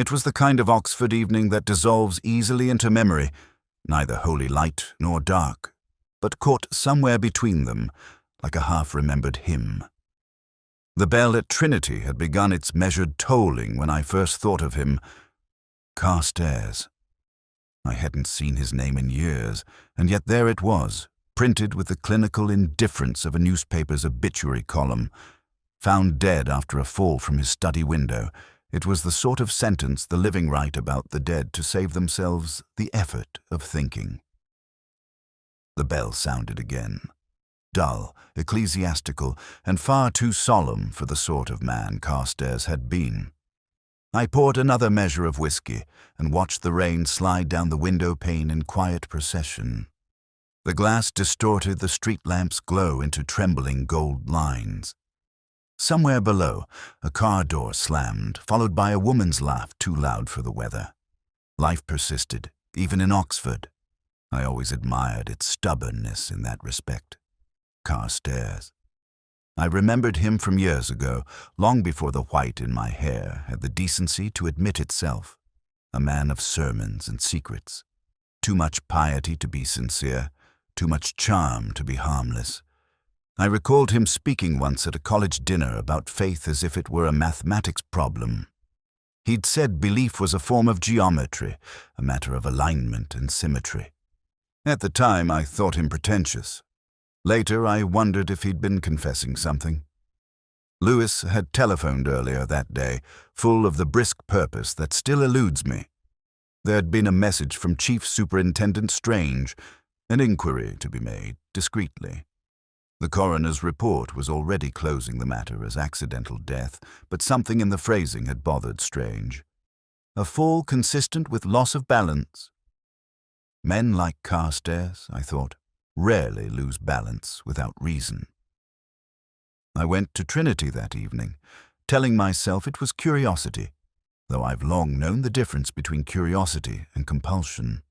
It was the kind of Oxford evening that dissolves easily into memory, neither wholly light nor dark, but caught somewhere between them, like a half-remembered hymn. The bell at Trinity had begun its measured tolling when I first thought of him. Carstairs. I hadn't seen his name in years, and yet there it was, printed with the clinical indifference of a newspaper's obituary column. Found dead after a fall from his study window. It was the sort of sentence the living write about the dead to save themselves the effort of thinking. The bell sounded again. Dull, ecclesiastical, and far too solemn for the sort of man Carstairs had been. I poured another measure of whiskey and watched the rain slide down the window pane in quiet procession. The glass distorted the street lamp's glow into trembling gold lines. Somewhere below, a car door slammed, followed by a woman's laugh too loud for the weather. Life persisted, even in Oxford. I always admired its stubbornness in that respect. Carstairs. I remembered him from years ago, long before the white in my hair had the decency to admit itself. A man of sermons and secrets. Too much piety to be sincere, too much charm to be harmless. I recalled him speaking once at a college dinner about faith as if it were a mathematics problem. He'd said belief was a form of geometry, a matter of alignment and symmetry. At the time, I thought him pretentious. Later, I wondered if he'd been confessing something. Lewis had telephoned earlier that day, full of the brisk purpose that still eludes me. There had been a message from Chief Superintendent Strange, an inquiry to be made, discreetly. The coroner's report was already closing the matter as accidental death, but something in the phrasing had bothered Strange. A fall consistent with loss of balance. Men like Carstairs, I thought, rarely lose balance without reason. I went to Trinity that evening, telling myself it was curiosity, though I've long known the difference between curiosity and compulsion.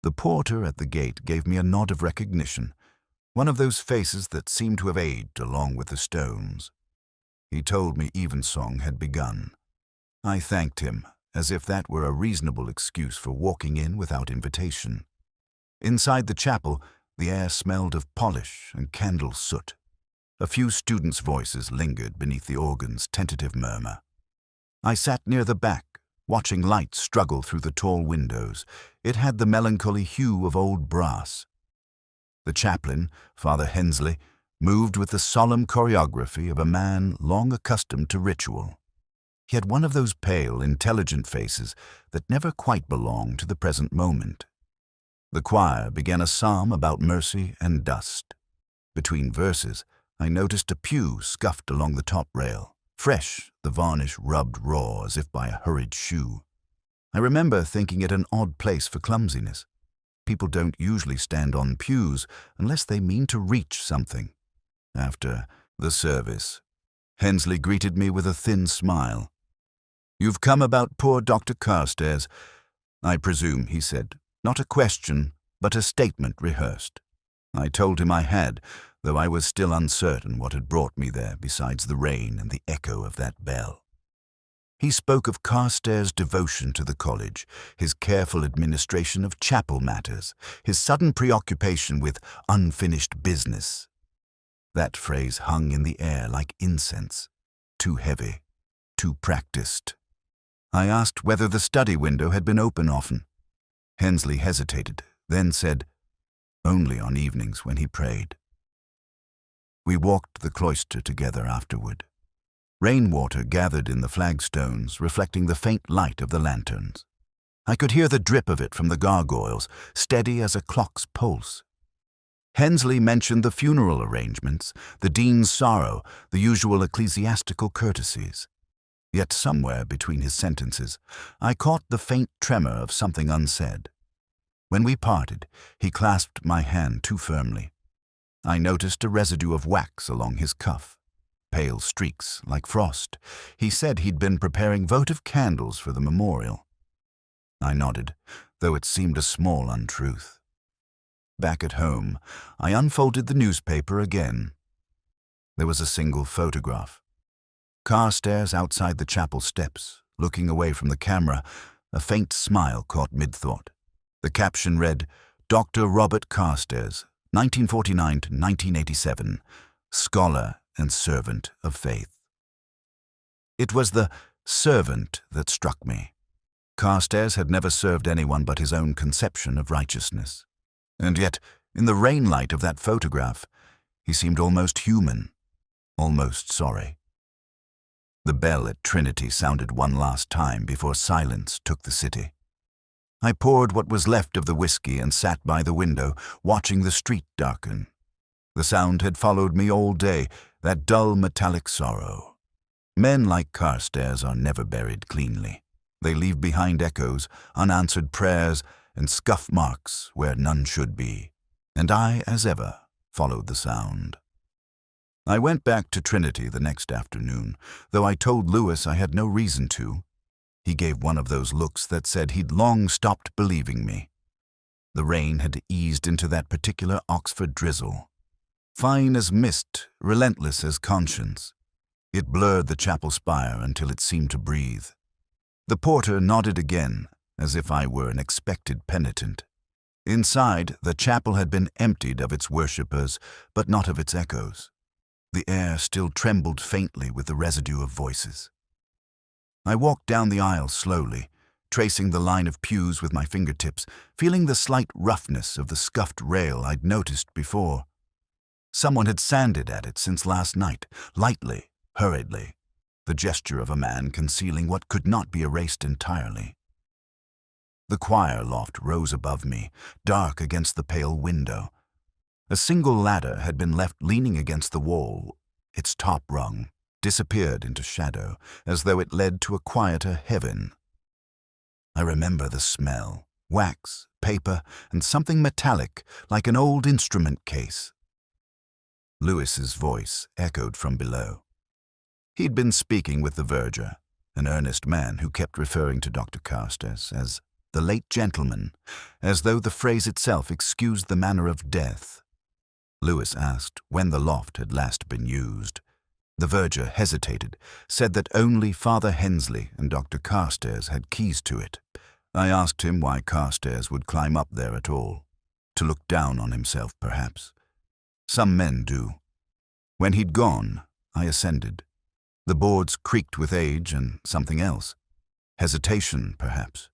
The porter at the gate gave me a nod of recognition, one of those faces that seemed to have aged along with the stones. He told me evensong had begun. I thanked him, as if that were a reasonable excuse for walking in without invitation. Inside the chapel, the air smelled of polish and candle soot. A few students' voices lingered beneath the organ's tentative murmur. I sat near the back, watching light struggle through the tall windows. It had the melancholy hue of old brass. The chaplain, Father Hensley, moved with the solemn choreography of a man long accustomed to ritual. He had one of those pale, intelligent faces that never quite belong to the present moment. The choir began a psalm about mercy and dust. Between verses, I noticed a pew scuffed along the top rail, fresh, the varnish rubbed raw as if by a hurried shoe. I remember thinking it an odd place for clumsiness. People don't usually stand on pews unless they mean to reach something. After the service, Hensley greeted me with a thin smile. "You've come about poor Dr. Carstairs, I presume," he said. Not a question, but a statement rehearsed. I told him I had, though I was still uncertain what had brought me there besides the rain and the echo of that bell. He spoke of Carstairs' devotion to the college, his careful administration of chapel matters, his sudden preoccupation with unfinished business. That phrase hung in the air like incense, too heavy, too practiced. I asked whether the study window had been open often. Hensley hesitated, then said, only on evenings when he prayed. We walked the cloister together afterward. Rainwater gathered in the flagstones, reflecting the faint light of the lanterns. I could hear the drip of it from the gargoyles, steady as a clock's pulse. Hensley mentioned the funeral arrangements, the dean's sorrow, the usual ecclesiastical courtesies. Yet somewhere between his sentences, I caught the faint tremor of something unsaid. When we parted, he clasped my hand too firmly. I noticed a residue of wax along his cuff. Pale streaks, like frost. He said he'd been preparing votive candles for the memorial. I nodded, though it seemed a small untruth. Back at home, I unfolded the newspaper again. There was a single photograph. Carstairs outside the chapel steps, looking away from the camera, a faint smile caught mid-thought. The caption read, Dr. Robert Carstairs, 1949 to 1987, scholar and servant of faith. It was the servant that struck me. Carstairs had never served anyone but his own conception of righteousness. And yet, in the rain light of that photograph, he seemed almost human, almost sorry. The bell at Trinity sounded one last time before silence took the city. I poured what was left of the whiskey and sat by the window, watching the street darken. The sound had followed me all day, that dull metallic sorrow. Men like Carstairs are never buried cleanly. They leave behind echoes, unanswered prayers, and scuff marks where none should be. And I, as ever, followed the sound. I went back to Trinity the next afternoon, though I told Lewis I had no reason to. He gave one of those looks that said he'd long stopped believing me. The rain had eased into that particular Oxford drizzle. Fine as mist, relentless as conscience. It blurred the chapel spire until it seemed to breathe. The porter nodded again, as if I were an expected penitent. Inside, the chapel had been emptied of its worshippers, but not of its echoes. The air still trembled faintly with the residue of voices. I walked down the aisle slowly, tracing the line of pews with my fingertips, feeling the slight roughness of the scuffed rail I'd noticed before. Someone had sanded at it since last night, lightly, hurriedly, the gesture of a man concealing what could not be erased entirely. The choir loft rose above me, dark against the pale window. A single ladder had been left leaning against the wall. Its top rung disappeared into shadow, as though it led to a quieter heaven. I remember the smell, wax, paper, and something metallic, like an old instrument case. Lewis's voice echoed from below. He'd been speaking with the verger, an earnest man who kept referring to Dr. Carstairs as the late gentleman, as though the phrase itself excused the manner of death. Lewis asked when the loft had last been used. The verger hesitated, said that only Father Hensley and Dr. Carstairs had keys to it. I asked him why Carstairs would climb up there at all. To look down on himself, perhaps. Some men do. When he'd gone, I ascended. The boards creaked with age and something else. Hesitation, perhaps.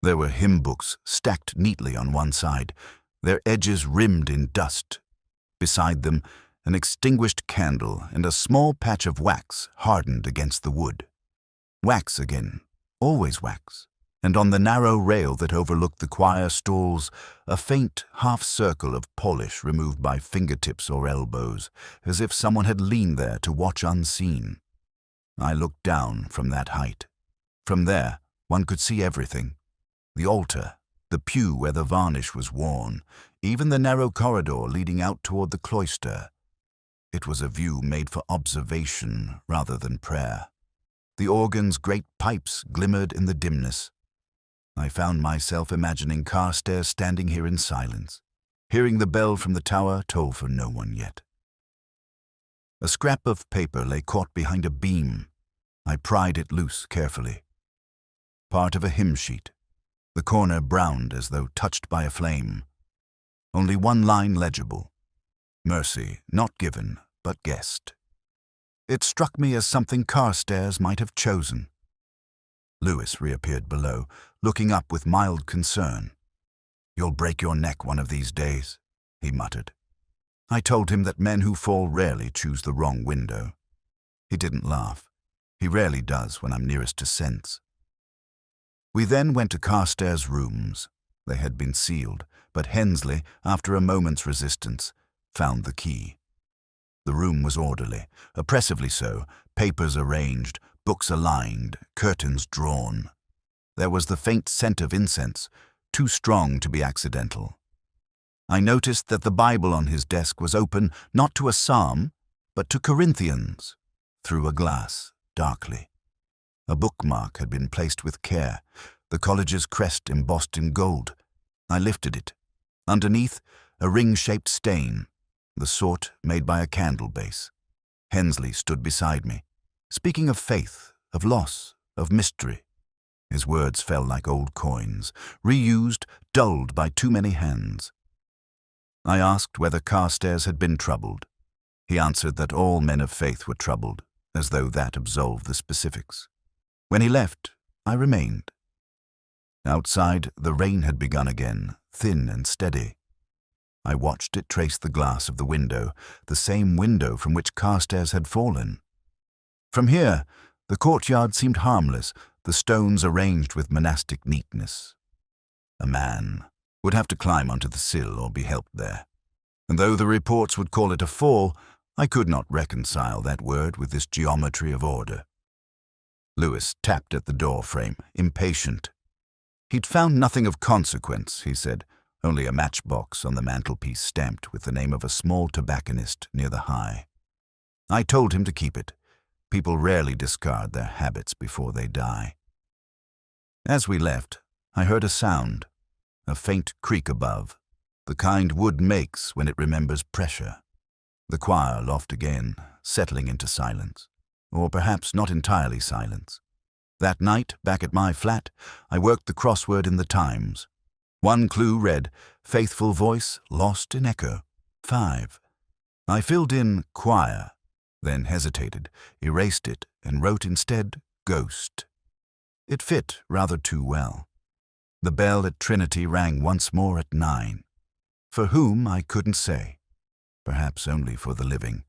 There were hymn books stacked neatly on one side, their edges rimmed in dust. Beside them, an extinguished candle and a small patch of wax hardened against the wood. Wax again, always wax, and on the narrow rail that overlooked the choir stalls, a faint half-circle of polish removed by fingertips or elbows, as if someone had leaned there to watch unseen. I looked down from that height. From there, one could see everything. The altar, the pew where the varnish was worn, even the narrow corridor leading out toward the cloister. It was a view made for observation rather than prayer. The organ's great pipes glimmered in the dimness. I found myself imagining Carstairs standing here in silence, hearing the bell from the tower toll for no one yet. A scrap of paper lay caught behind a beam. I pried it loose carefully. Part of a hymn sheet, the corner browned as though touched by a flame. Only one line legible. Mercy not given, but guessed. It struck me as something Carstairs might have chosen. Lewis reappeared below, looking up with mild concern. "You'll break your neck one of these days," he muttered. I told him that men who fall rarely choose the wrong window. He didn't laugh. He rarely does when I'm nearest to sense. We then went to Carstairs' rooms. They had been sealed, but Hensley, after a moment's resistance, found the key. The room was orderly, oppressively so, papers arranged, books aligned, curtains drawn. There was the faint scent of incense, too strong to be accidental. I noticed that the Bible on his desk was open not to a psalm, but to Corinthians, through a glass, darkly. A bookmark had been placed with care, the college's crest embossed in gold. I lifted it. Underneath, a ring-shaped stain, the sort made by a candle base. Hensley stood beside me, speaking of faith, of loss, of mystery. His words fell like old coins, reused, dulled by too many hands. I asked whether Carstairs had been troubled. He answered that all men of faith were troubled, as though that absolved the specifics. When he left, I remained. Outside, the rain had begun again, thin and steady. I watched it trace the glass of the window, the same window from which Carstairs had fallen. From here, the courtyard seemed harmless, the stones arranged with monastic neatness. A man would have to climb onto the sill or be helped there. And though the reports would call it a fall, I could not reconcile that word with this geometry of order. Lewis tapped at the door frame, impatient. He'd found nothing of consequence, he said, only a matchbox on the mantelpiece stamped with the name of a small tobacconist near the high. I told him to keep it. People rarely discard their habits before they die. As we left, I heard a sound, a faint creak above, the kind wood makes when it remembers pressure. The choir loft again, settling into silence, or perhaps not entirely silence. That night, back at my flat, I worked the crossword in the Times. One clue read, faithful voice lost in echo. 5. I filled in choir, then hesitated, erased it, and wrote instead ghost. It fit rather too well. The bell at Trinity rang once more at 9. For whom, I couldn't say. Perhaps only for the living.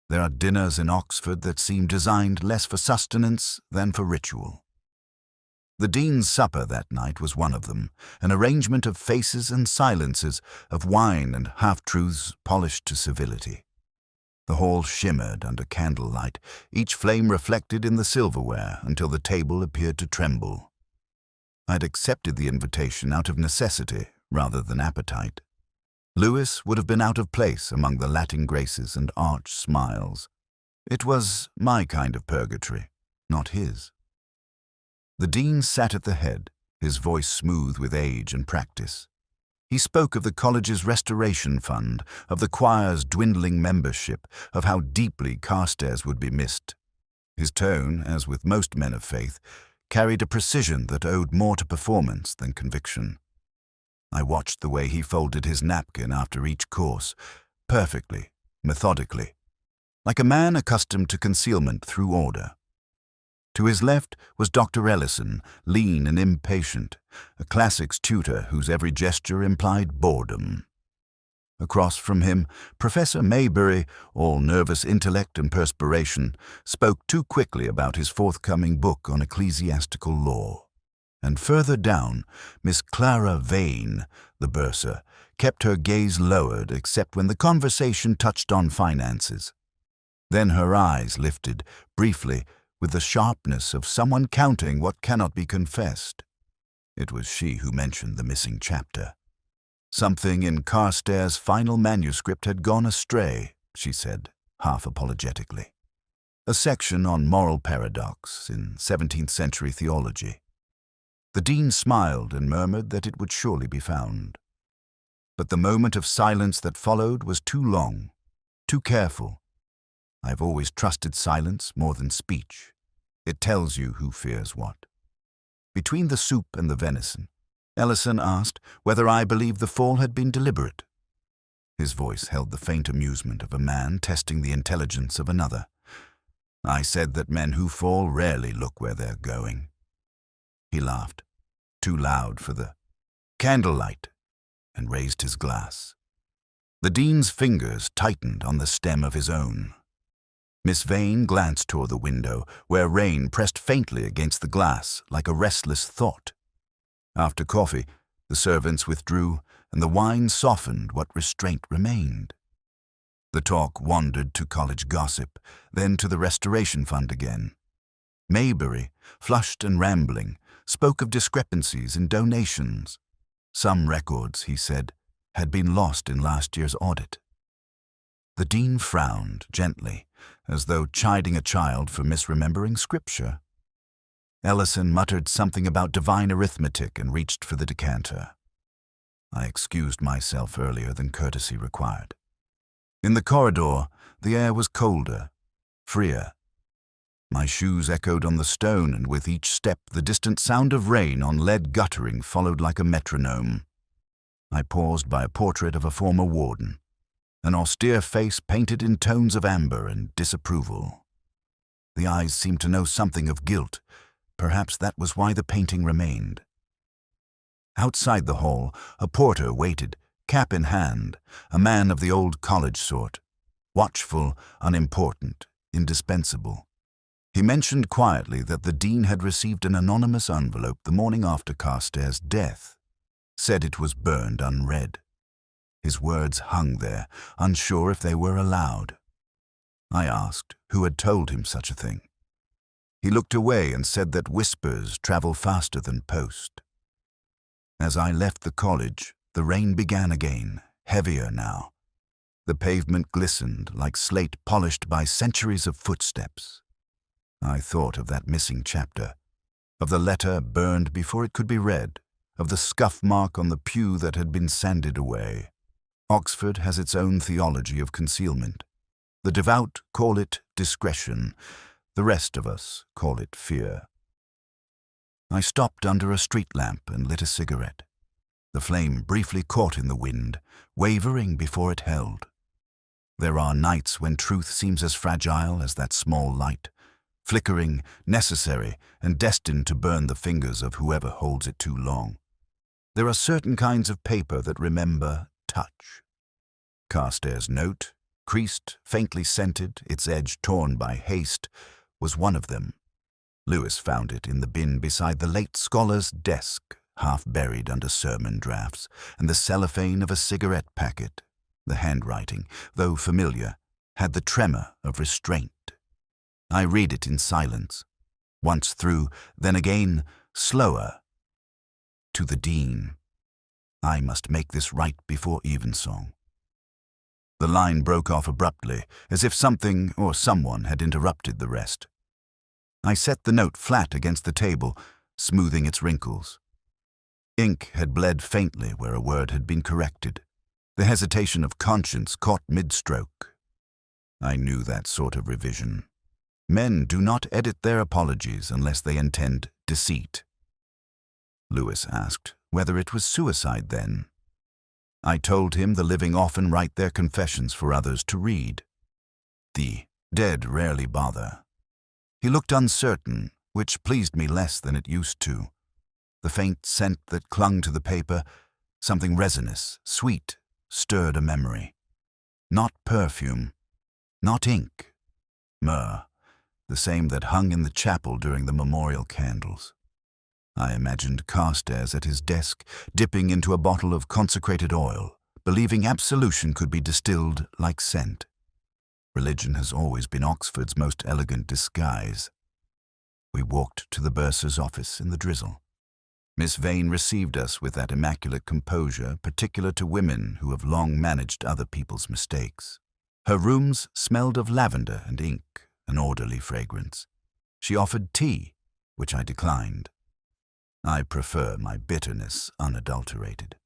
There are dinners in Oxford that seem designed less for sustenance than for ritual. The Dean's supper that night was one of them, an arrangement of faces and silences, of wine and half-truths polished to civility. The hall shimmered under candlelight, each flame reflected in the silverware until the table appeared to tremble. I'd accepted the invitation out of necessity rather than appetite. Lewis would have been out of place among the Latin graces and arch smiles. It was my kind of purgatory, not his. The Dean sat at the head, his voice smooth with age and practice. He spoke of the college's restoration fund, of the choir's dwindling membership, of how deeply Carstairs would be missed. His tone, as with most men of faith, carried a precision that owed more to performance than conviction. I watched the way he folded his napkin after each course, perfectly, methodically, like a man accustomed to concealment through order. To his left was Dr. Ellison, lean and impatient, a classics tutor whose every gesture implied boredom. Across from him, Professor Maybury, all nervous intellect and perspiration, spoke too quickly about his forthcoming book on ecclesiastical law. And further down, Miss Clara Vane, the bursar, kept her gaze lowered except when the conversation touched on finances. Then her eyes lifted, briefly, with the sharpness of someone counting what cannot be confessed. It was she who mentioned the missing chapter. Something in Carstairs' final manuscript had gone astray, she said, half apologetically. A section on moral paradox in 17th century theology. The Dean smiled and murmured that it would surely be found. But the moment of silence that followed was too long, too careful. I've always trusted silence more than speech. It tells you who fears what. Between the soup and the venison, Ellison asked whether I believed the fall had been deliberate. His voice held the faint amusement of a man testing the intelligence of another. I said that men who fall rarely look where they're going. He laughed, too loud for the candlelight, and raised his glass. The Dean's fingers tightened on the stem of his own. Miss Vane glanced toward the window, where rain pressed faintly against the glass like a restless thought. After coffee, the servants withdrew, and the wine softened what restraint remained. The talk wandered to college gossip, then to the restoration fund again. Maybury, flushed and rambling, spoke of discrepancies in donations. Some records, he said, had been lost in last year's audit. The Dean frowned gently, as though chiding a child for misremembering scripture. Ellison muttered something about divine arithmetic and reached for the decanter. I excused myself earlier than courtesy required. In the corridor, the air was colder, freer. My shoes echoed on the stone, and with each step the distant sound of rain on lead guttering followed like a metronome. I paused by a portrait of a former warden, an austere face painted in tones of amber and disapproval. The eyes seemed to know something of guilt. Perhaps that was why the painting remained. Outside the hall, a porter waited, cap in hand, a man of the old college sort, watchful, unimportant, indispensable. He mentioned quietly that the dean had received an anonymous envelope the morning after Carstairs' death, said it was burned unread. His words hung there, unsure if they were allowed. I asked who had told him such a thing. He looked away and said that whispers travel faster than post. As I left the college, the rain began again, heavier now. The pavement glistened like slate polished by centuries of footsteps. I thought of that missing chapter, of the letter burned before it could be read, of the scuff mark on the pew that had been sanded away. Oxford has its own theology of concealment. The devout call it discretion. The rest of us call it fear. I stopped under a street lamp and lit a cigarette. The flame briefly caught in the wind, wavering before it held. There are nights when truth seems as fragile as that small light, flickering, necessary, and destined to burn the fingers of whoever holds it too long. There are certain kinds of paper that remember touch. Carstairs' note, creased, faintly scented, its edge torn by haste, was one of them. Lewis found it in the bin beside the late scholar's desk, half buried under sermon drafts, and the cellophane of a cigarette packet. The handwriting, though familiar, had the tremor of restraint. I read it in silence, once through, then again, slower. To the dean. I must make this right before evensong. The line broke off abruptly, as if something or someone had interrupted the rest. I set the note flat against the table, smoothing its wrinkles. Ink had bled faintly where a word had been corrected. The hesitation of conscience caught mid-stroke. I knew that sort of revision. Men do not edit their apologies unless they intend deceit. Lewis asked whether it was suicide then. I told him the living often write their confessions for others to read. The dead rarely bother. He looked uncertain, which pleased me less than it used to. The faint scent that clung to the paper, something resinous, sweet, stirred a memory. Not perfume, not ink. Myrrh, the same that hung in the chapel during the memorial candles. I imagined Carstairs at his desk, dipping into a bottle of consecrated oil, believing absolution could be distilled like scent. Religion has always been Oxford's most elegant disguise. We walked to the bursar's office in the drizzle. Miss Vane received us with that immaculate composure particular to women who have long managed other people's mistakes. Her rooms smelled of lavender and ink, an orderly fragrance. She offered tea, which I declined. I prefer my bitterness unadulterated.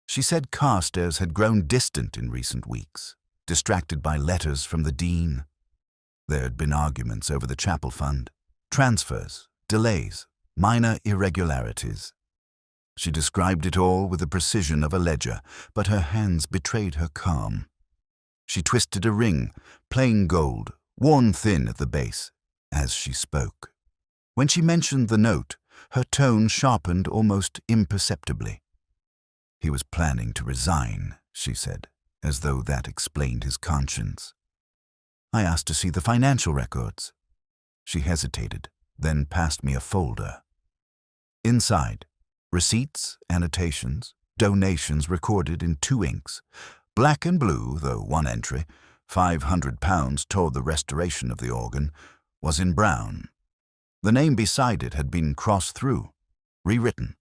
She said Carstairs had grown distant in recent weeks, distracted by letters from the dean. There had been arguments over the chapel fund, transfers, delays, minor irregularities. She described it all with the precision of a ledger, but her hands betrayed her calm. She twisted a ring, plain gold, worn thin at the base, as she spoke. When she mentioned the note, her tone sharpened almost imperceptibly. He was planning to resign, she said, as though that explained his conscience. I asked to see the financial records. She hesitated, then passed me a folder. Inside, receipts, annotations, donations recorded in 2 inks, black and blue, though one entry, £500 toward the restoration of the organ, was in brown. The name beside it had been crossed through, rewritten.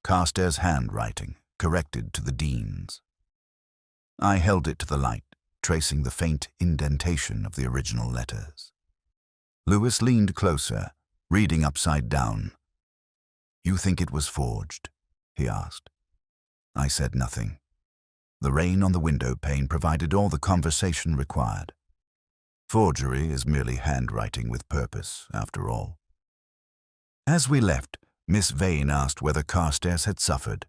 Carstairs' handwriting, corrected to the dean's. I held it to the light, tracing the faint indentation of the original letters. Lewis leaned closer, reading upside down. "You think it was forged?" he asked. I said nothing. The rain on the window pane provided all the conversation required. Forgery is merely handwriting with purpose, after all. As we left, Miss Vane asked whether Carstairs had suffered.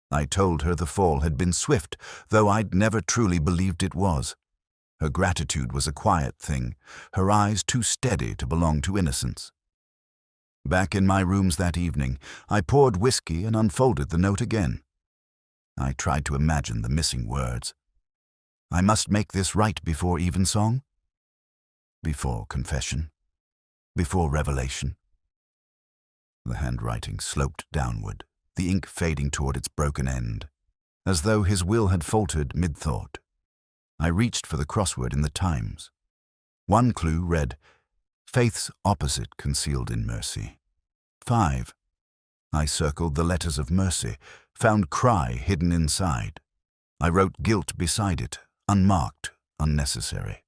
I told her the fall had been swift, though I'd never truly believed it was. Her gratitude was a quiet thing, her eyes too steady to belong to innocence. Back in my rooms that evening, I poured whiskey and unfolded the note again. I tried to imagine the missing words. I must make this right before evensong, before confession, before revelation. The handwriting sloped downward, the ink fading toward its broken end, as though his will had faltered mid-thought. I reached for the crossword in the Times. One clue read, "Faith's opposite concealed in mercy." 5. I circled the letters of mercy, found cry hidden inside. I wrote guilt beside it, unmarked, unnecessary.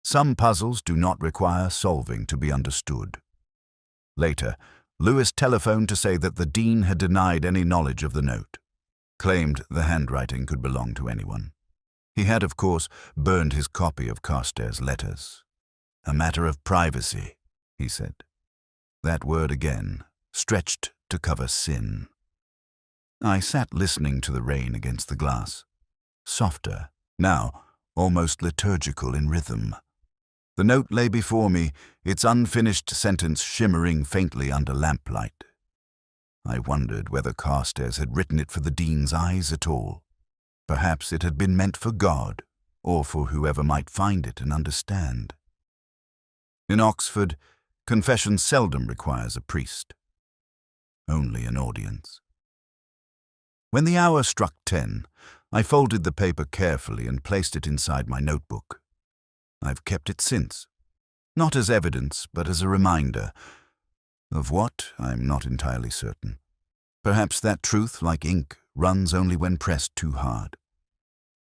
Some puzzles do not require solving to be understood. Later, Lewis telephoned to say that the dean had denied any knowledge of the note, claimed the handwriting could belong to anyone. He had, of course, burned his copy of Carstairs' letters. A matter of privacy, he said. That word again, stretched to cover sin. I sat listening to the rain against the glass, softer, now almost liturgical in rhythm. The note lay before me, its unfinished sentence shimmering faintly under lamplight. I wondered whether Carstairs had written it for the dean's eyes at all. Perhaps it had been meant for God, or for whoever might find it and understand. In Oxford, confession seldom requires a priest, only an audience. When the hour struck 10, I folded the paper carefully and placed it inside my notebook. I've kept it since, not as evidence, but as a reminder. Of what, I'm not entirely certain. Perhaps that truth, like ink, runs only when pressed too hard.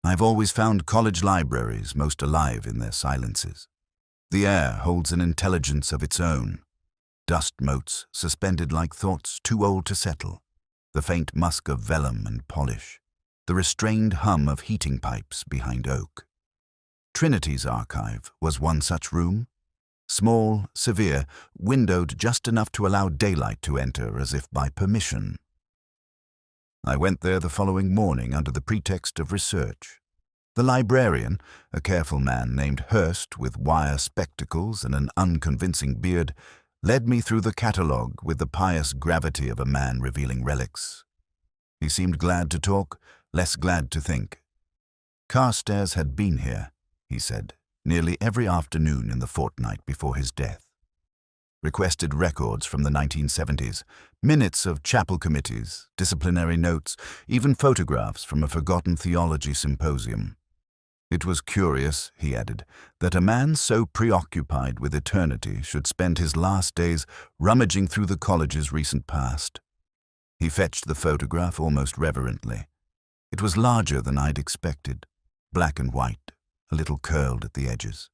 I've always found college libraries most alive in their silences. The air holds an intelligence of its own. Dust motes suspended like thoughts too old to settle. The faint musk of vellum and polish. The restrained hum of heating pipes behind oak. Trinity's archive was one such room. Small, severe, windowed just enough to allow daylight to enter as if by permission. I went there the following morning under the pretext of research. The librarian, a careful man named Hurst with wire spectacles and an unconvincing beard, led me through the catalogue with the pious gravity of a man revealing relics. He seemed glad to talk, less glad to think. Carstairs had been here, he said, nearly every afternoon in the fortnight before his death. Requested records from the 1970s, minutes of chapel committees, disciplinary notes, even photographs from a forgotten theology symposium. It was curious, he added, that a man so preoccupied with eternity should spend his last days rummaging through the college's recent past. He fetched the photograph almost reverently. It was larger than I'd expected, black and white, a little curled at the edges.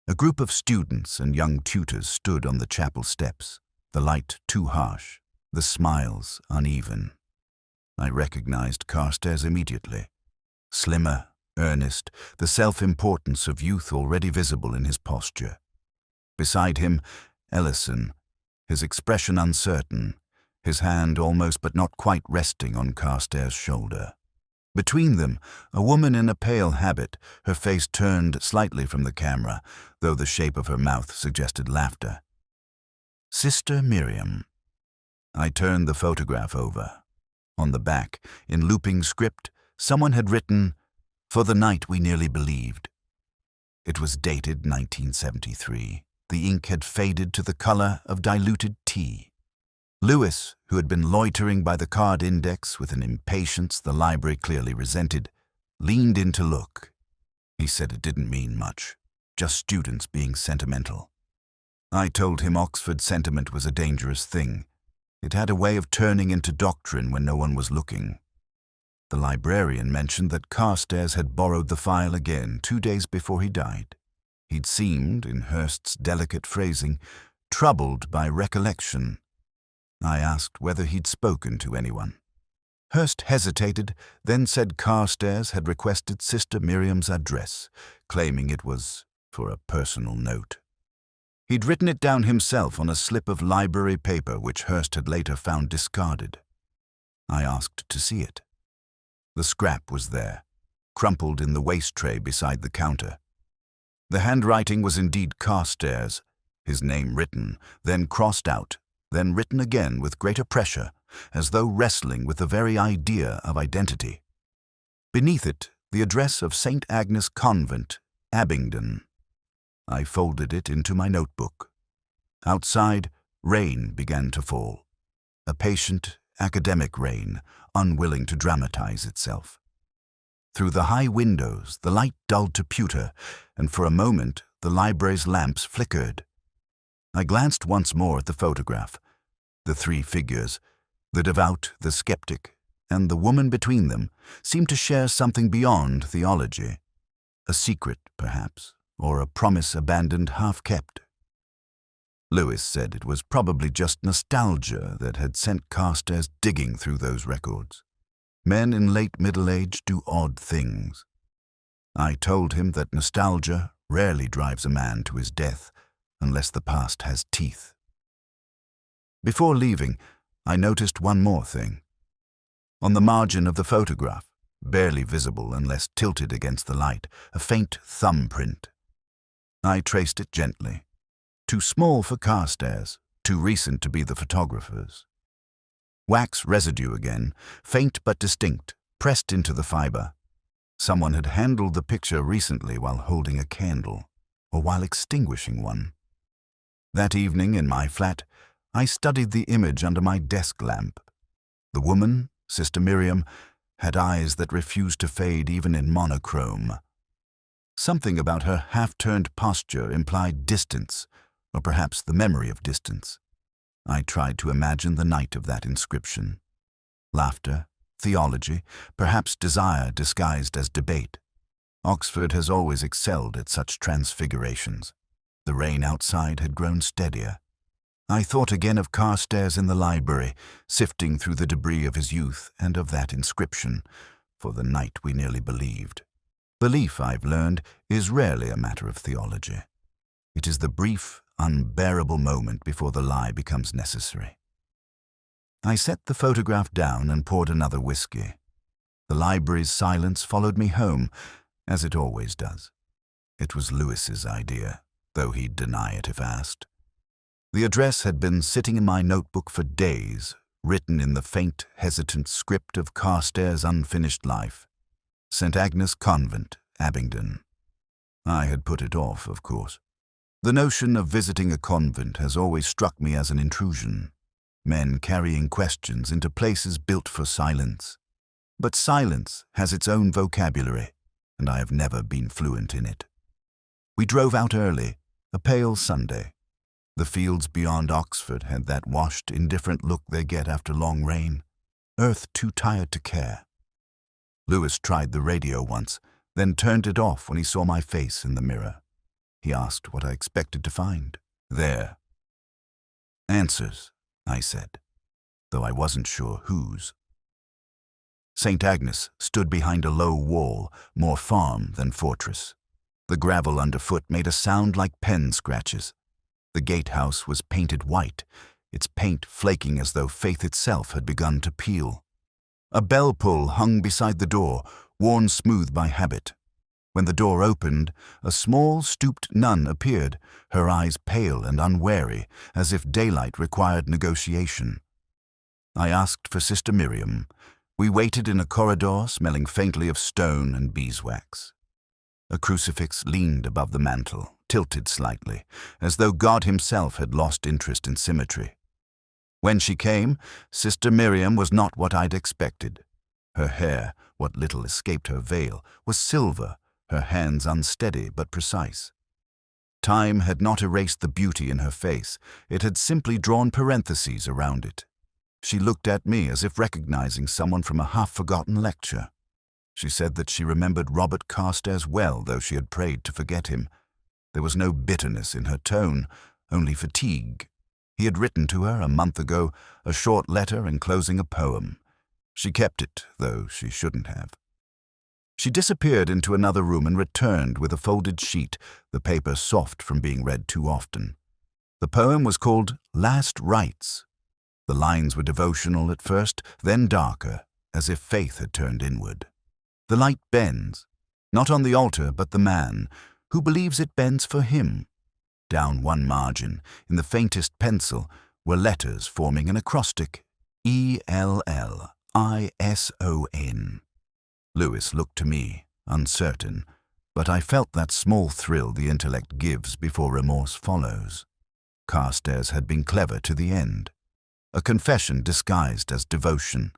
A group of students and young tutors stood on the chapel steps, the light too harsh, the smiles uneven. I recognized Carstairs immediately. Slimmer, earnest, the self-importance of youth already visible in his posture. Beside him, Ellison, his expression uncertain, his hand almost but not quite resting on Carstairs' shoulder. Between them, a woman in a pale habit, her face turned slightly from the camera, though the shape of her mouth suggested laughter. Sister Miriam. I turned the photograph over. On the back, in looping script, someone had written, "For the night we nearly believed." It was dated 1973. The ink had faded to the color of diluted tea. Lewis, who had been loitering by the card index with an impatience the library clearly resented, leaned in to look. He said it didn't mean much, just students being sentimental. I told him Oxford sentiment was a dangerous thing. It had a way of turning into doctrine when no one was looking. The librarian mentioned that Carstairs had borrowed the file again 2 days before he died. He'd seemed, in Hurst's delicate phrasing, troubled by recollection. I asked whether he'd spoken to anyone. Hurst hesitated, then said Carstairs had requested Sister Miriam's address, claiming it was for a personal note. He'd written it down himself on a slip of library paper which Hurst had later found discarded. I asked to see it. The scrap was there, crumpled in the waste tray beside the counter. The handwriting was indeed Carstairs, his name written, then crossed out, then written again with greater pressure, as though wrestling with the very idea of identity. Beneath it, the address of St. Agnes Convent, Abingdon. I folded it into my notebook. Outside, rain began to fall. A patient, academic rain, unwilling to dramatize itself. Through the high windows, the light dulled to pewter, and for a moment the library's lamps flickered. I glanced once more at the photograph. The three figures, the devout, the skeptic, and the woman between them, seemed to share something beyond theology. A secret, perhaps, or a promise abandoned half-kept. Lewis said it was probably just nostalgia that had sent Carstairs digging through those records. Men in late middle age do odd things. I told him that nostalgia rarely drives a man to his death unless the past has teeth. Before leaving, I noticed one more thing. On the margin of the photograph, barely visible unless tilted against the light, a faint thumbprint. I traced it gently. Too small for Carstairs, too recent to be the photographer's. Wax residue again, faint but distinct, pressed into the fiber. Someone had handled the picture recently while holding a candle, or while extinguishing one. That evening in my flat, I studied the image under my desk lamp. The woman, Sister Miriam, had eyes that refused to fade even in monochrome. Something about her half-turned posture implied distance, or perhaps the memory of distance. I tried to imagine the night of that inscription. Laughter, theology, perhaps desire disguised as debate. Oxford has always excelled at such transfigurations. The rain outside had grown steadier. I thought again of Carstairs in the library, sifting through the debris of his youth and of that inscription, for the night we nearly believed. Belief, I've learned, is rarely a matter of theology. It is the brief, unbearable moment before the lie becomes necessary. I set the photograph down and poured another whiskey. The library's silence followed me home, as it always does. It was Lewis's idea, though he'd deny it if asked. The address had been sitting in my notebook for days, written in the faint, hesitant script of Carstairs' unfinished life. St. Agnes Convent, Abingdon. I had put it off, of course. The notion of visiting a convent has always struck me as an intrusion. Men carrying questions into places built for silence. But silence has its own vocabulary, and I have never been fluent in it. We drove out early, a pale Sunday. The fields beyond Oxford had that washed, indifferent look they get after long rain. Earth too tired to care. Lewis tried the radio once, then turned it off when he saw my face in the mirror. He asked what I expected to find. There. Answers, I said, though I wasn't sure whose. St. Agnes stood behind a low wall, more farm than fortress. The gravel underfoot made a sound like pen scratches. The gatehouse was painted white, its paint flaking as though faith itself had begun to peel. A bell pull hung beside the door, worn smooth by habit. When the door opened, a small, stooped nun appeared, her eyes pale and unwary, as if daylight required negotiation. I asked for Sister Miriam. We waited in a corridor smelling faintly of stone and beeswax. A crucifix leaned above the mantel, tilted slightly, as though God himself had lost interest in symmetry. When she came, Sister Miriam was not what I'd expected. Her hair, what little escaped her veil, was silver, her hands unsteady but precise. Time had not erased the beauty in her face, it had simply drawn parentheses around it. She looked at me as if recognizing someone from a half-forgotten lecture. She said that she remembered Robert Carstairs well, though she had prayed to forget him. There was no bitterness in her tone, only fatigue. He had written to her a month ago, a short letter enclosing a poem. She kept it, though she shouldn't have. She disappeared into another room and returned with a folded sheet, the paper soft from being read too often. The poem was called Last Rites. The lines were devotional at first, then darker, as if faith had turned inward. The light bends, not on the altar but the man, who believes it bends for him. Down one margin, in the faintest pencil, were letters forming an acrostic, Ellison. Lewis looked to me, uncertain, but I felt that small thrill the intellect gives before remorse follows. Carstairs had been clever to the end. A confession disguised as devotion,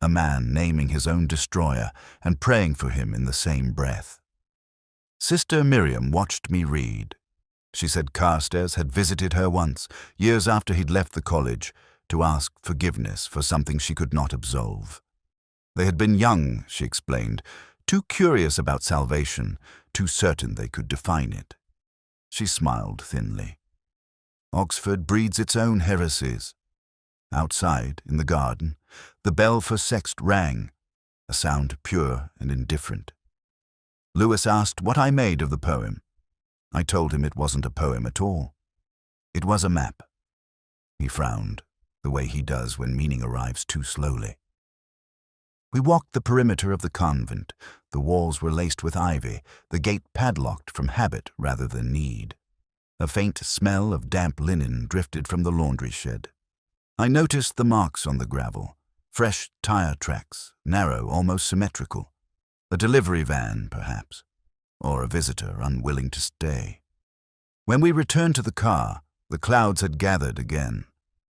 a man naming his own destroyer and praying for him in the same breath. Sister Miriam watched me read. She said Carstairs had visited her once, years after he'd left the college, to ask forgiveness for something she could not absolve. They had been young, she explained, too curious about salvation, too certain they could define it. She smiled thinly. Oxford breeds its own heresies. Outside, in the garden, the bell for sext rang, a sound pure and indifferent. Lewis asked what I made of the poem. I told him it wasn't a poem at all. It was a map. He frowned, the way he does when meaning arrives too slowly. We walked the perimeter of the convent. The walls were laced with ivy, the gate padlocked from habit rather than need. A faint smell of damp linen drifted from the laundry shed. I noticed the marks on the gravel, fresh tire tracks, narrow, almost symmetrical. A delivery van, perhaps, or a visitor unwilling to stay. When we returned to the car, the clouds had gathered again.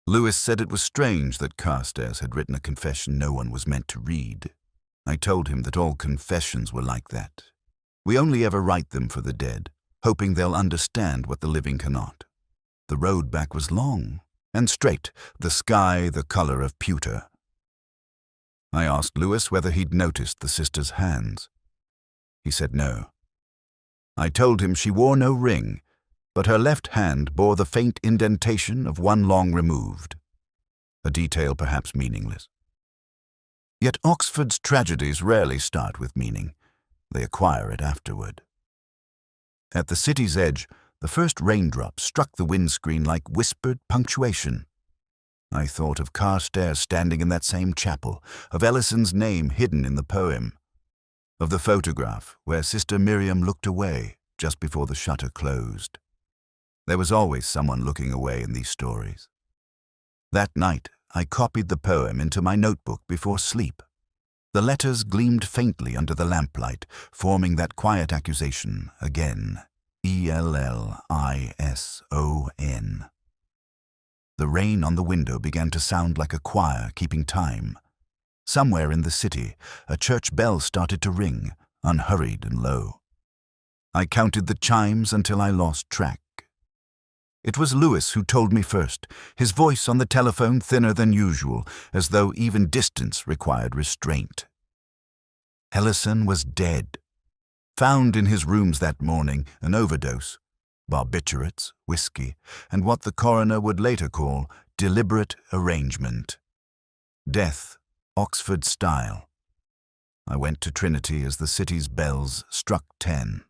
Lewis said it was strange that Carstairs had written a confession no one was meant to read. I told him that all confessions were like that. We only ever write them for the dead, hoping they'll understand what the living cannot. The road back was long and straight, the sky the color of pewter. I asked Lewis whether he'd noticed the sister's hands. He said no. I told him she wore no ring, but her left hand bore the faint indentation of one long removed, a detail perhaps meaningless. Yet Oxford's tragedies rarely start with meaning. They acquire it afterward. At the city's edge, the first raindrop struck the windscreen like whispered punctuation. I thought of Carstairs standing in that same chapel, of Ellison's name hidden in the poem, of the photograph where Sister Miriam looked away just before the shutter closed. There was always someone looking away in these stories. That night, I copied the poem into my notebook before sleep. The letters gleamed faintly under the lamplight, forming that quiet accusation again. Ellison. The rain on the window began to sound like a choir keeping time. Somewhere in the city, a church bell started to ring, unhurried and low. I counted the chimes until I lost track. It was Lewis who told me first, his voice on the telephone thinner than usual, as though even distance required restraint. Ellison was dead. Found in his rooms that morning, an overdose, barbiturates, whiskey, and what the coroner would later call deliberate arrangement. Death, Oxford style. I went to Trinity as the city's bells struck 10.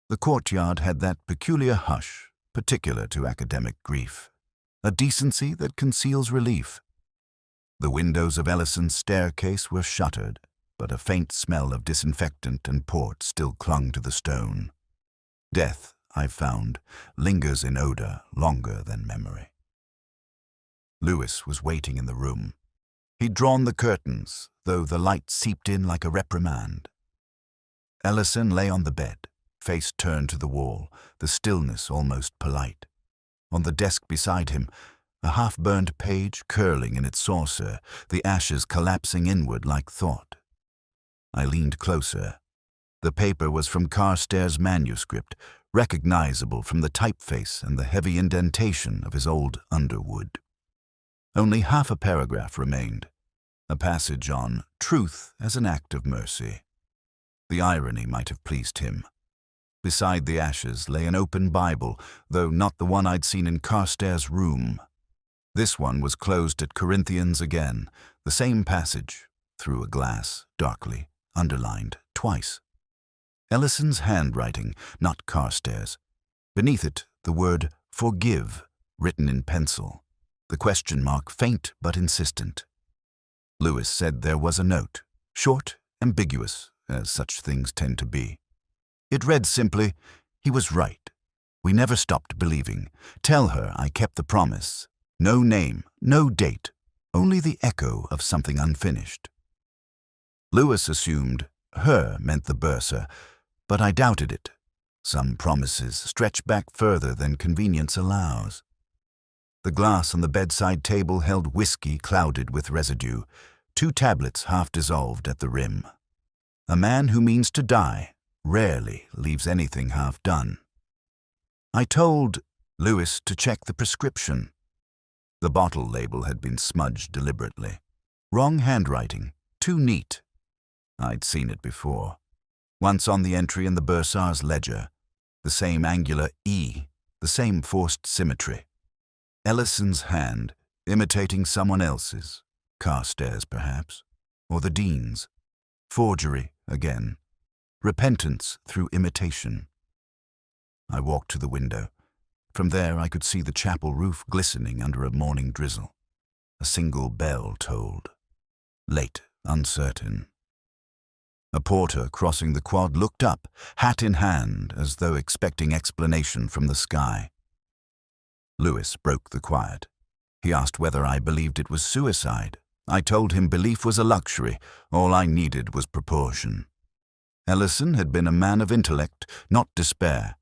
The courtyard had that peculiar hush, particular to academic grief, a decency that conceals relief. The windows of Ellison's staircase were shuttered, but a faint smell of disinfectant and port still clung to the stone. Death, I found, lingers in odor longer than memory. Lewis was waiting in the room. He'd drawn the curtains, though the light seeped in like a reprimand. Ellison lay on the bed, face turned to the wall, the stillness almost polite. On the desk beside him, a half-burned page curling in its saucer, the ashes collapsing inward like thought. I leaned closer. The paper was from Carstairs' manuscript, recognizable from the typeface and the heavy indentation of his old Underwood. Only half a paragraph remained, a passage on truth as an act of mercy. The irony might have pleased him. Beside the ashes lay an open Bible, though not the one I'd seen in Carstairs' room. This one was closed at Corinthians again, the same passage, through a glass, darkly, underlined, twice. Ellison's handwriting, not Carstairs. Beneath it, the word forgive, written in pencil. The question mark faint but insistent. Lewis said there was a note, short, ambiguous, as such things tend to be. It read simply, he was right. We never stopped believing. Tell her I kept the promise. No name, no date, only the echo of something unfinished. Lewis assumed her meant the bursar, but I doubted it. Some promises stretch back further than convenience allows. The glass on the bedside table held whiskey clouded with residue, 2 tablets half dissolved at the rim. A man who means to die rarely leaves anything half done. I told Lewis to check the prescription. The bottle label had been smudged deliberately. Wrong handwriting, too neat. I'd seen it before. Once on the entry in the bursar's ledger, the same angular E, the same forced symmetry. Ellison's hand, imitating someone else's, Carstairs perhaps, or the Dean's. Forgery again. Repentance through imitation. I walked to the window. From there I could see the chapel roof glistening under a morning drizzle. A single bell tolled. Late, uncertain. A porter crossing the quad looked up, hat in hand, as though expecting explanation from the sky. Lewis broke the quiet. He asked whether I believed it was suicide. I told him belief was a luxury. All I needed was proportion. Ellison had been a man of intellect, not despair.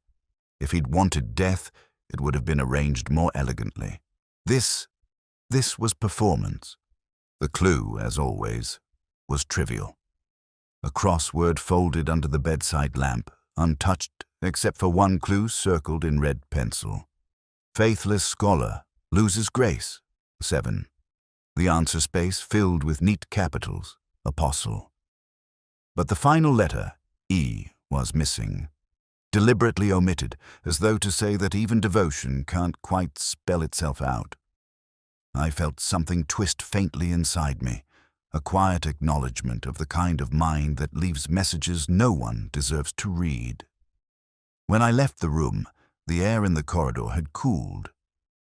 If he'd wanted death, it would have been arranged more elegantly. This was performance. The clue, as always, was trivial. A crossword folded under the bedside lamp, untouched except for one clue circled in red pencil. Faithless scholar loses grace. 7. The answer space filled with neat capitals. Apostle. But the final letter, E, was missing. Deliberately omitted, as though to say that even devotion can't quite spell itself out. I felt something twist faintly inside me, a quiet acknowledgement of the kind of mind that leaves messages no one deserves to read. When I left the room, the air in the corridor had cooled.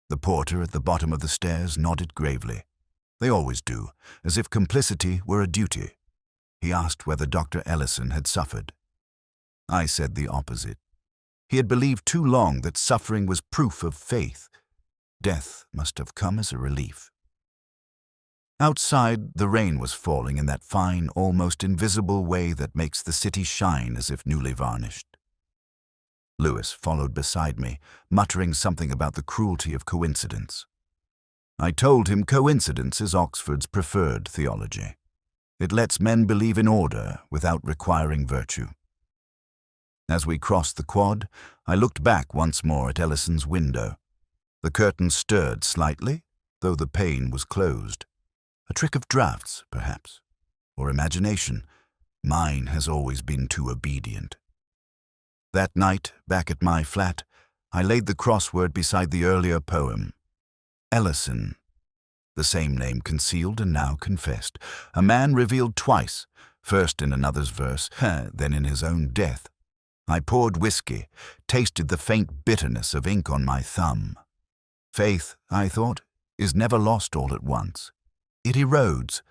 The porter at the bottom of the stairs nodded gravely. They always do, as if complicity were a duty. He asked whether Dr. Ellison had suffered. I said the opposite. He had believed too long that suffering was proof of faith. Death must have come as a relief. Outside, the rain was falling in that fine, almost invisible way that makes the city shine as if newly varnished. Lewis followed beside me, muttering something about the cruelty of coincidence. I told him coincidence is Oxford's preferred theology. It lets men believe in order without requiring virtue. As we crossed the quad, I looked back once more at Ellison's window. The curtain stirred slightly, though the pane was closed. A trick of draughts, perhaps, or imagination. Mine has always been too obedient. That night, back at my flat, I laid the crossword beside the earlier poem. Ellison. The same name concealed and now confessed. A man revealed twice, first in another's verse, then in his own death. I poured whiskey, tasted the faint bitterness of ink on my thumb. Faith, I thought, is never lost all at once. It erodes,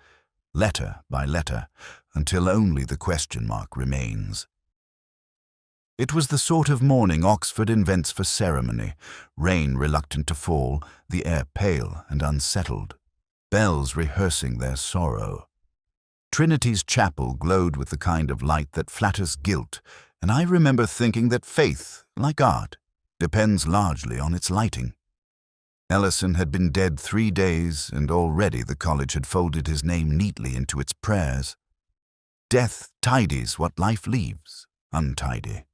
letter by letter, until only the question mark remains. It was the sort of morning Oxford invents for ceremony, rain reluctant to fall, the air pale and unsettled, bells rehearsing their sorrow. Trinity's chapel glowed with the kind of light that flatters guilt, and I remember thinking that faith, like art, depends largely on its lighting. Ellison had been dead 3 days, and already the college had folded his name neatly into its prayers. Death tidies what life leaves, untidy.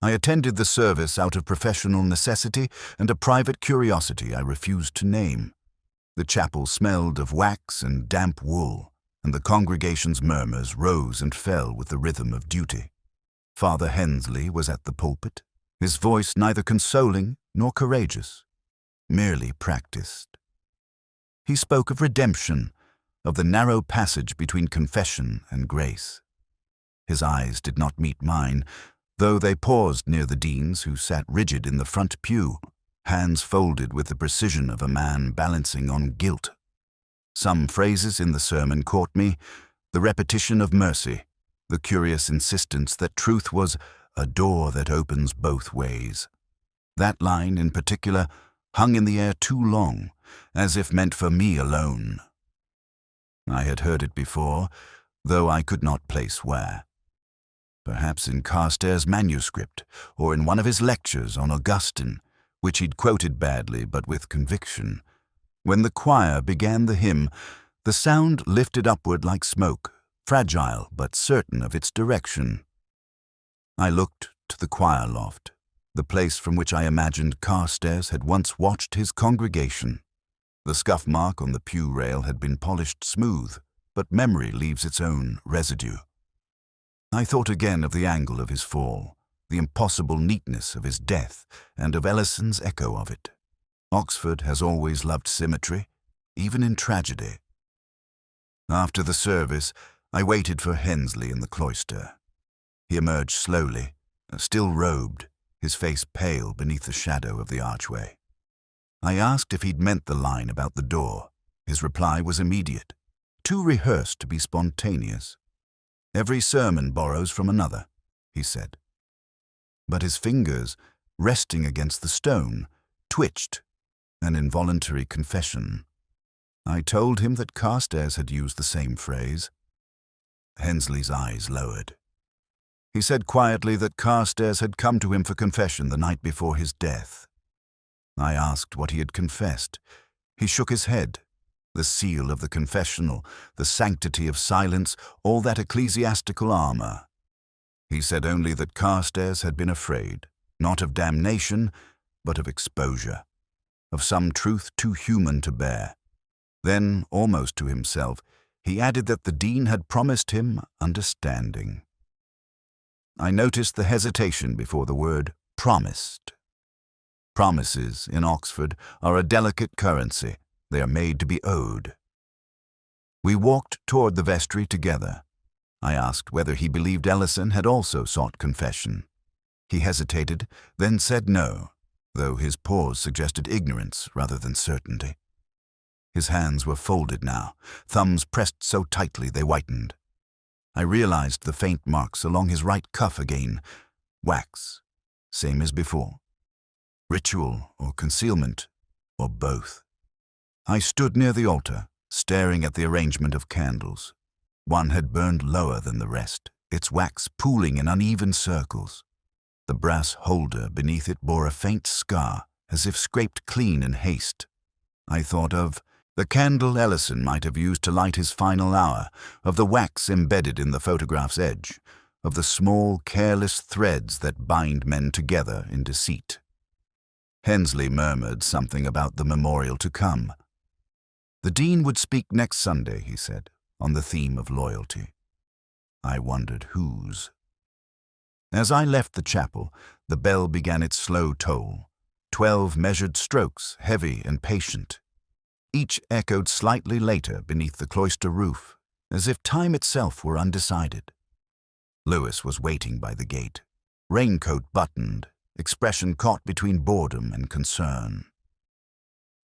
I attended the service out of professional necessity and a private curiosity I refused to name. The chapel smelled of wax and damp wool, and the congregation's murmurs rose and fell with the rhythm of duty. Father Hensley was at the pulpit, his voice neither consoling nor courageous, merely practiced. He spoke of redemption, of the narrow passage between confession and grace. His eyes did not meet mine, though they paused near the deans, who sat rigid in the front pew, hands folded with the precision of a man balancing on guilt. Some phrases in the sermon caught me: the repetition of mercy, the curious insistence that truth was a door that opens both ways. That line, in particular, hung in the air too long, as if meant for me alone. I had heard it before, though I could not place where. Perhaps in Carstairs' manuscript, or in one of his lectures on Augustine, which he'd quoted badly but with conviction. When the choir began the hymn, the sound lifted upward like smoke, fragile but certain of its direction. I looked to the choir loft, the place from which I imagined Carstairs had once watched his congregation. The scuff mark on the pew rail had been polished smooth, but memory leaves its own residue. I thought again of the angle of his fall, the impossible neatness of his death, and of Ellison's echo of it. Oxford has always loved symmetry, even in tragedy. After the service, I waited for Hensley in the cloister. He emerged slowly, still robed, his face pale beneath the shadow of the archway. I asked if he'd meant the line about the door. His reply was immediate, too rehearsed to be spontaneous. "Every sermon borrows from another," he said. But his fingers, resting against the stone, twitched, an involuntary confession. I told him that Carstairs had used the same phrase. Hensley's eyes lowered. He said quietly that Carstairs had come to him for confession the night before his death. I asked what he had confessed. He shook his head. The seal of the confessional, the sanctity of silence, all that ecclesiastical armor. He said only that Carstairs had been afraid, not of damnation, but of exposure, of some truth too human to bear. Then, almost to himself, he added that the dean had promised him understanding. I noticed the hesitation before the word promised. Promises, in Oxford, are a delicate currency. They are made to be owed. We walked toward the vestry together. I asked whether he believed Ellison had also sought confession. He hesitated, then said no, though his pause suggested ignorance rather than certainty. His hands were folded now, thumbs pressed so tightly they whitened. I realized the faint marks along his right cuff again. Wax, same as before. Ritual or concealment, or both. I stood near the altar, staring at the arrangement of candles. One had burned lower than the rest, its wax pooling in uneven circles. The brass holder beneath it bore a faint scar, as if scraped clean in haste. I thought of the candle Ellison might have used to light his final hour, of the wax embedded in the photograph's edge, of the small, careless threads that bind men together in deceit. Hensley murmured something about the memorial to come. The dean would speak next Sunday, he said, on the theme of loyalty. I wondered whose. As I left the chapel, the bell began its slow toll, 12 measured strokes, heavy and patient. Each echoed slightly later beneath the cloister roof, as if time itself were undecided. Lewis was waiting by the gate, raincoat buttoned, expression caught between boredom and concern.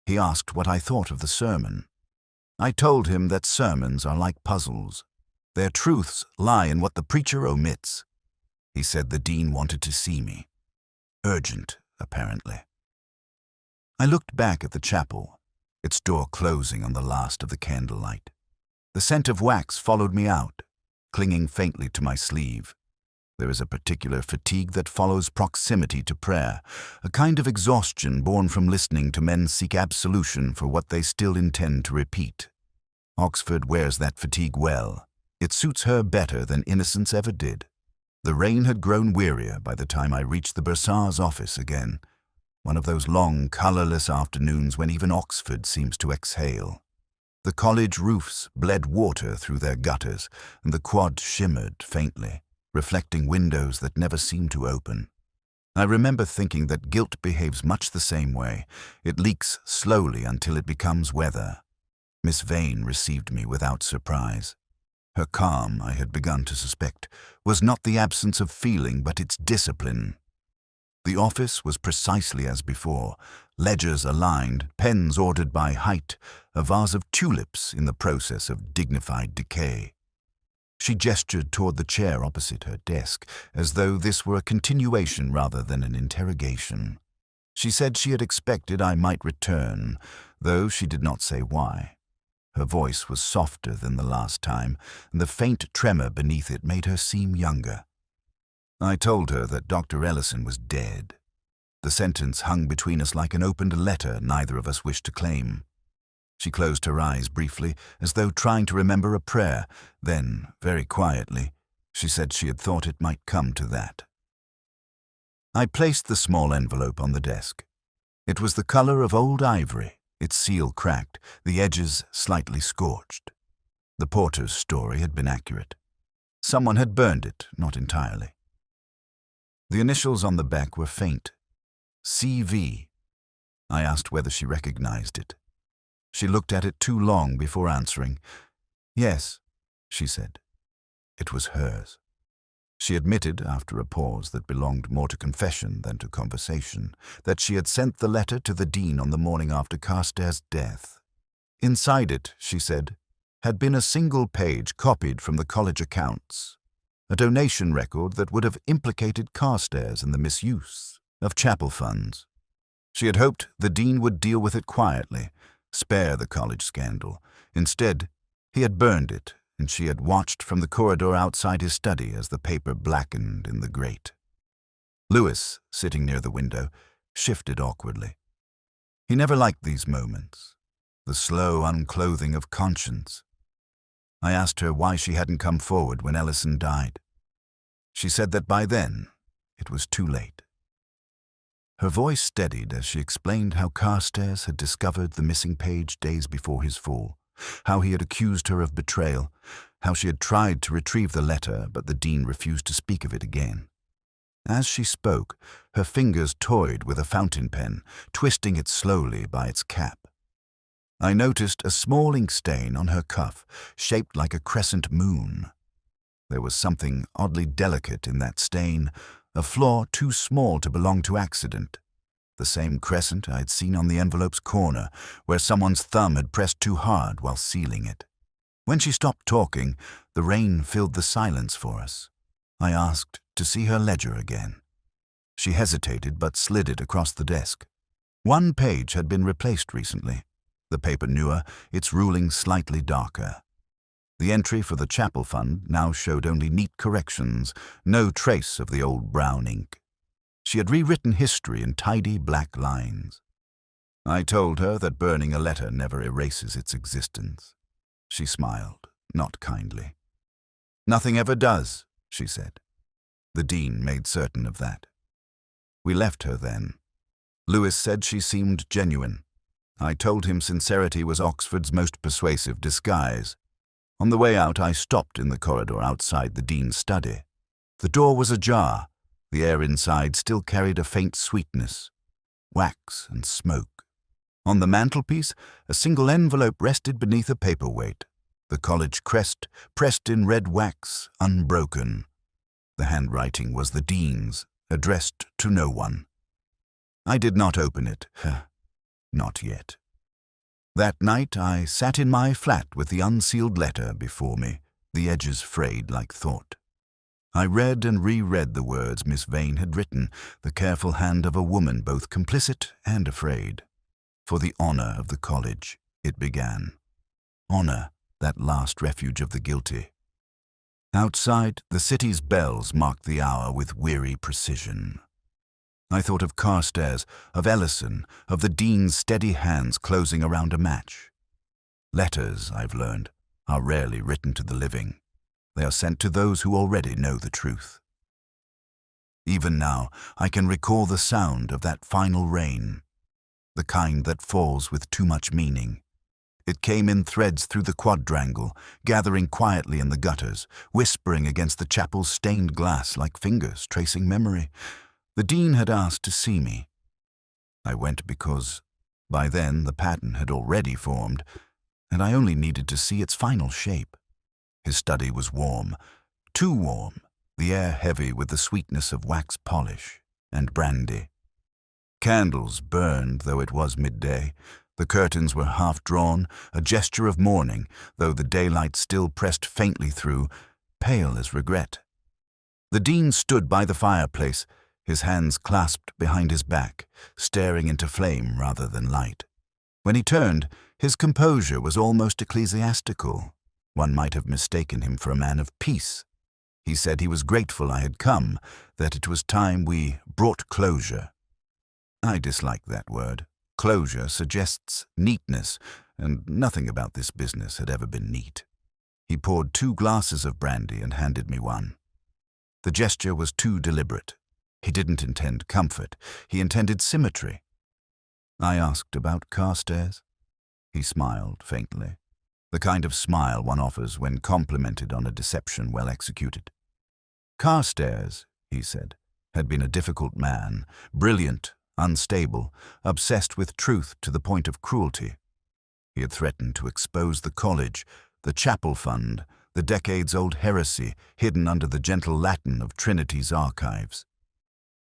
He asked what I thought of the sermon. I told him that sermons are like puzzles. Their truths lie in what the preacher omits. He said the dean wanted to see me. Urgent, apparently. I looked back at the chapel, its door closing on the last of the candlelight. The scent of wax followed me out, clinging faintly to my sleeve. There is a particular fatigue that follows proximity to prayer, a kind of exhaustion born from listening to men seek absolution for what they still intend to repeat. Oxford wears that fatigue well. It suits her better than innocence ever did. The rain had grown wearier by the time I reached the bursar's office again, one of those long, colorless afternoons when even Oxford seems to exhale. The college roofs bled water through their gutters, and the quad shimmered faintly, reflecting windows that never seem to open. I remember thinking that guilt behaves much the same way. It leaks slowly until it becomes weather. Miss Vane received me without surprise. Her calm, I had begun to suspect, was not the absence of feeling but its discipline. The office was precisely as before, ledgers aligned, pens ordered by height, a vase of tulips in the process of dignified decay. She gestured toward the chair opposite her desk, as though this were a continuation rather than an interrogation. She said she had expected I might return, though she did not say why. Her voice was softer than the last time, and the faint tremor beneath it made her seem younger. I told her that Dr. Ellison was dead. The sentence hung between us like an opened letter neither of us wished to claim. She closed her eyes briefly, as though trying to remember a prayer. Then, very quietly, she said she had thought it might come to that. I placed the small envelope on the desk. It was the color of old ivory, its seal cracked, the edges slightly scorched. The porter's story had been accurate. Someone had burned it, not entirely. The initials on the back were faint. CV. I asked whether she recognized it. She looked at it too long before answering. Yes, she said. It was hers. She admitted, after a pause that belonged more to confession than to conversation, that she had sent the letter to the dean on the morning after Carstairs' death. Inside it, she said, had been a single page copied from the college accounts, a donation record that would have implicated Carstairs in the misuse of chapel funds. She had hoped the dean would deal with it quietly, spare the college scandal. Instead, he had burned it, and she had watched from the corridor outside his study as the paper blackened in the grate. Lewis, sitting near the window, shifted awkwardly. He never liked these moments, the slow unclothing of conscience. I asked her why she hadn't come forward when Ellison died. She said that by then, it was too late. Her voice steadied as she explained how Carstairs had discovered the missing page days before his fall, how he had accused her of betrayal, how she had tried to retrieve the letter, but the dean refused to speak of it again. As she spoke, her fingers toyed with a fountain pen, twisting it slowly by its cap. I noticed a small ink stain on her cuff, shaped like a crescent moon. There was something oddly delicate in that stain, a flaw too small to belong to accident. The same crescent I had seen on the envelope's corner, where someone's thumb had pressed too hard while sealing it. When she stopped talking, the rain filled the silence for us. I asked to see her ledger again. She hesitated but slid it across the desk. One page had been replaced recently, the paper newer, its ruling slightly darker. The entry for the chapel fund now showed only neat corrections, no trace of the old brown ink. She had rewritten history in tidy black lines. I told her that burning a letter never erases its existence. She smiled, not kindly. "Nothing ever does," she said. The dean made certain of that. We left her then. Lewis said she seemed genuine. I told him sincerity was Oxford's most persuasive disguise. On the way out, I stopped in the corridor outside the dean's study. The door was ajar. The air inside still carried a faint sweetness, wax and smoke. On the mantelpiece, a single envelope rested beneath a paperweight, the college crest pressed in red wax, unbroken. The handwriting was the dean's, addressed to no one. I did not open it. Not yet. That night I sat in my flat with the unsealed letter before me, the edges frayed like thought. I read and reread the words Miss Vane had written, the careful hand of a woman both complicit and afraid. For the honor of the college, it began. Honor, that last refuge of the guilty. Outside, the city's bells marked the hour with weary precision. I thought of Carstairs, of Ellison, of the dean's steady hands closing around a match. Letters, I've learned, are rarely written to the living. They are sent to those who already know the truth. Even now, I can recall the sound of that final rain, the kind that falls with too much meaning. It came in threads through the quadrangle, gathering quietly in the gutters, whispering against the chapel's stained glass like fingers tracing memory. The dean had asked to see me. I went because, by then, the pattern had already formed, and I only needed to see its final shape. His study was warm, too warm, the air heavy with the sweetness of wax polish and brandy. Candles burned, though it was midday. The curtains were half drawn, a gesture of mourning, though the daylight still pressed faintly through, pale as regret. The dean stood by the fireplace, his hands clasped behind his back, staring into flame rather than light. When he turned, his composure was almost ecclesiastical. One might have mistaken him for a man of peace. He said he was grateful I had come, that it was time we brought closure. I dislike that word. Closure suggests neatness, and nothing about this business had ever been neat. He poured 2 glasses of brandy and handed me one. The gesture was too deliberate. He didn't intend comfort. He intended symmetry. I asked about Carstairs. He smiled faintly, the kind of smile one offers when complimented on a deception well executed. Carstairs, he said, had been a difficult man, brilliant, unstable, obsessed with truth to the point of cruelty. He had threatened to expose the college, the chapel fund, the decades-old heresy hidden under the gentle Latin of Trinity's archives.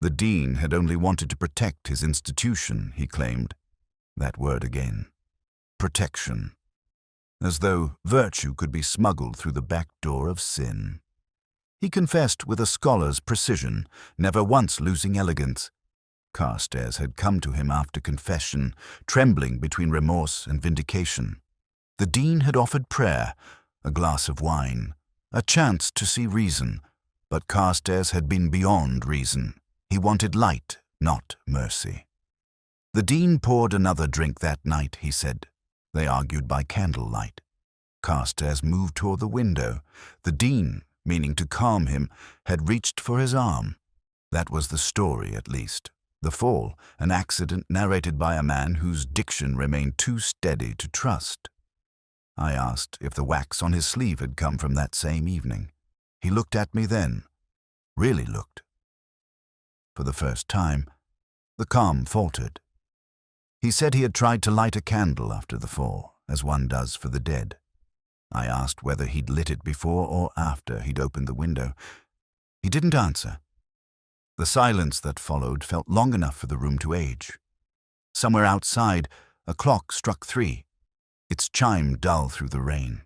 The dean had only wanted to protect his institution, he claimed. That word again. Protection. As though virtue could be smuggled through the back door of sin. He confessed with a scholar's precision, never once losing elegance. Carstairs had come to him after confession, trembling between remorse and vindication. The dean had offered prayer, a glass of wine, a chance to see reason, but Carstairs had been beyond reason. He wanted light, not mercy. The dean poured another drink that night, he said. They argued by candlelight. Carstairs moved toward the window. The dean, meaning to calm him, had reached for his arm. That was the story, at least. The fall, an accident narrated by a man whose diction remained too steady to trust. I asked if the wax on his sleeve had come from that same evening. He looked at me then. Really looked. For the first time, the calm faltered. He said he had tried to light a candle after the fall, as one does for the dead. I asked whether he'd lit it before or after he'd opened the window. He didn't answer. The silence that followed felt long enough for the room to age. Somewhere outside, a clock struck 3. Its chime dull through the rain.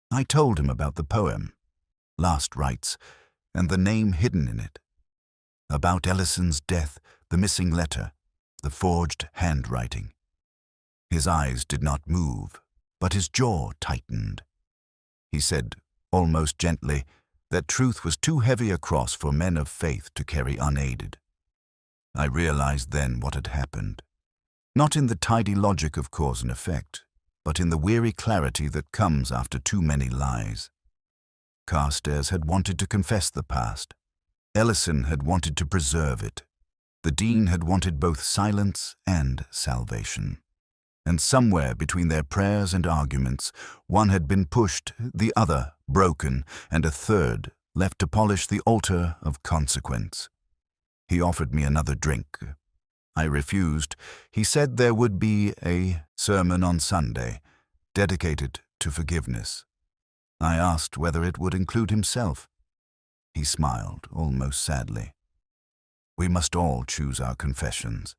I told him about the poem, Last Rites, and the name hidden in it. About Ellison's death, the missing letter, the forged handwriting. His eyes did not move, but his jaw tightened. He said, almost gently, that truth was too heavy a cross for men of faith to carry unaided. I realized then what had happened. Not in the tidy logic of cause and effect, but in the weary clarity that comes after too many lies. Carstairs had wanted to confess the past. Ellison had wanted to preserve it. The dean had wanted both silence and salvation. And somewhere between their prayers and arguments, one had been pushed, the other broken, and a third left to polish the altar of consequence. He offered me another drink. I refused. He said there would be a sermon on Sunday, dedicated to forgiveness. I asked whether it would include himself. He smiled, almost sadly. We must all choose our confessions,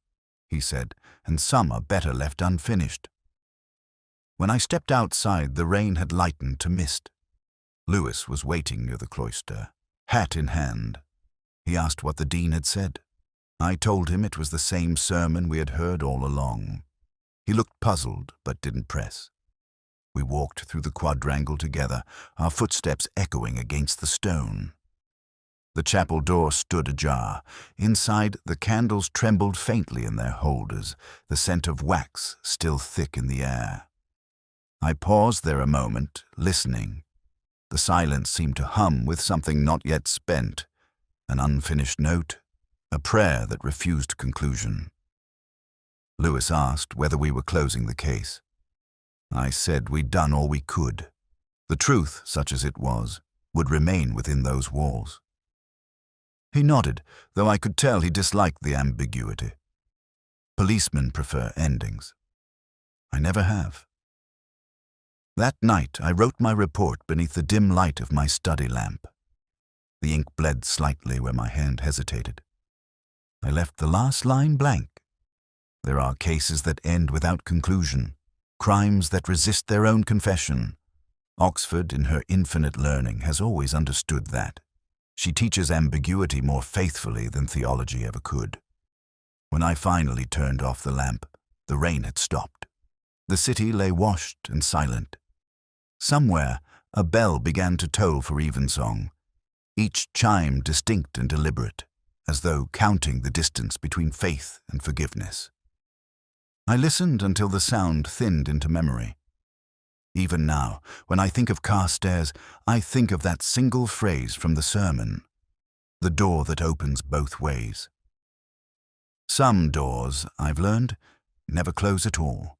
he said, and some are better left unfinished. When I stepped outside, the rain had lightened to mist. Lewis was waiting near the cloister, hat in hand. He asked what the dean had said. I told him it was the same sermon we had heard all along. He looked puzzled, but didn't press. We walked through the quadrangle together, our footsteps echoing against the stone. The chapel door stood ajar. Inside, the candles trembled faintly in their holders, the scent of wax still thick in the air. I paused there a moment, listening. The silence seemed to hum with something not yet spent, an unfinished note, a prayer that refused conclusion. Lewis asked whether we were closing the case. I said we'd done all we could. The truth, such as it was, would remain within those walls. He nodded, though I could tell he disliked the ambiguity. Policemen prefer endings. I never have. That night I wrote my report beneath the dim light of my study lamp. The ink bled slightly where my hand hesitated. I left the last line blank. There are cases that end without conclusion, crimes that resist their own confession. Oxford, in her infinite learning, has always understood that. She teaches ambiguity more faithfully than theology ever could. When I finally turned off the lamp, the rain had stopped. The city lay washed and silent. Somewhere, a bell began to toll for evensong, each chime distinct and deliberate, as though counting the distance between faith and forgiveness. I listened until the sound thinned into memory. Even now, when I think of Carstairs, I think of that single phrase from the sermon, the door that opens both ways. Some doors, I've learned, never close at all.